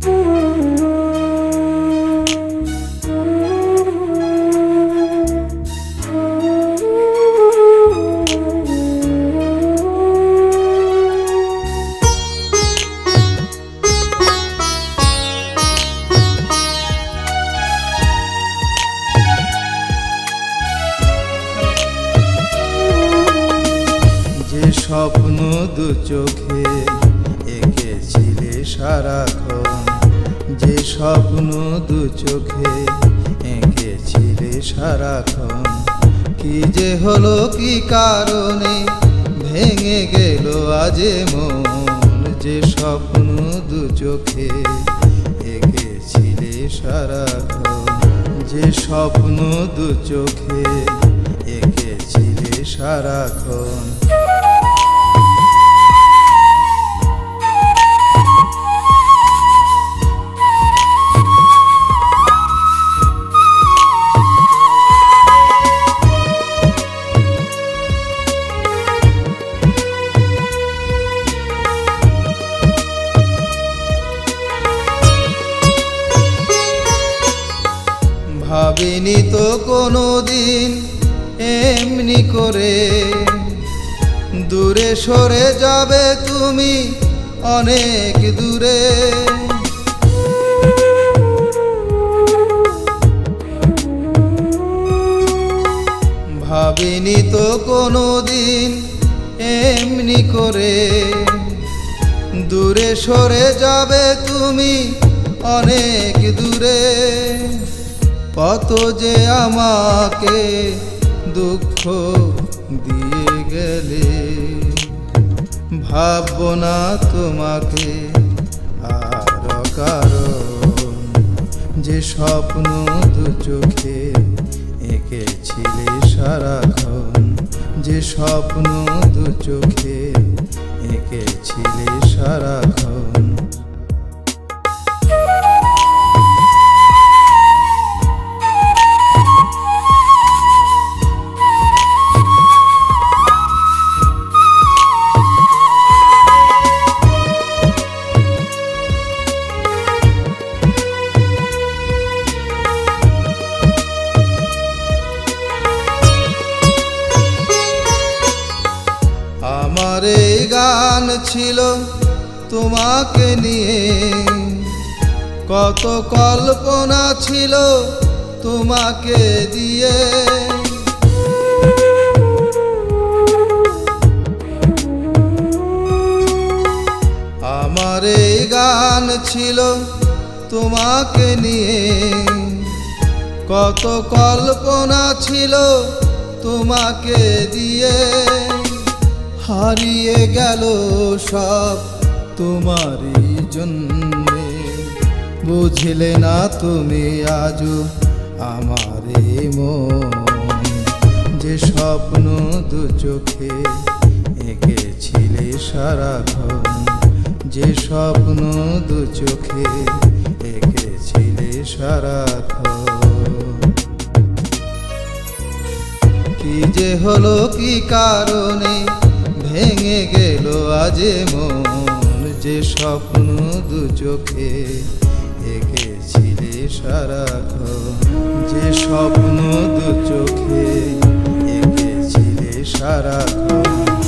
স্বপ্ন দু চোখে এঁকেছিলে সারাক্ষণ, যে স্বপ্ন দু চোখে এঁকেছিলে সারাক্ষণ, কি যে হলো কি কারণে ভেঙে গেল আজ মন, যে স্বপ্ন দু চোখে এঁকেছিলে সারাক্ষণ, যে স্বপ্ন দু চোখে এঁকেছিলে সারাক্ষণ। ভাবিনি তো কোনোদিন এমনি করে দূরে সরে যাবে তুমি অনেক দূরে, ভাবিনি তো কোনোদিন এমনি করে দূরে সরে যাবে তুমি অনেক দূরে। কত যে আমাকে দুঃখ দিয়ে গেলে, ভাববো না তোমাকে আর কারণ, যে স্বপ্ন দু চোখে এঁকেছিলে সারাক্ষণ, যে স্বপ্ন দু চোখে এঁকেছিলে সারাক্ষণ। আমার এই গান ছিল তোমাকে নিয়ে, কত কল্পনা ছিল তোমাকে দিয়ে, আমার এই গান ছিল তোমাকে নিয়ে, কত কল্পনা ছিল তোমাকে দিয়ে, হারিয়ে গেল সব তোমারই জন্যে, বুঝলে না তুমি আজও আমার মন, যে স্বপ্ন দু চোখে এঁকেছিলে সারাক্ষণ, যে স্বপ্ন দু চোখে এঁকেছিলে সারাক্ষণ। কি যে হলো কি কারণে ভেঙে গেল আজ মন, যে স্বপ্ন দু চোখে এঁকেছিলে সারাক্ষণ, যে স্বপ্ন দু চোখে এঁকেছিলে সারাক্ষণ।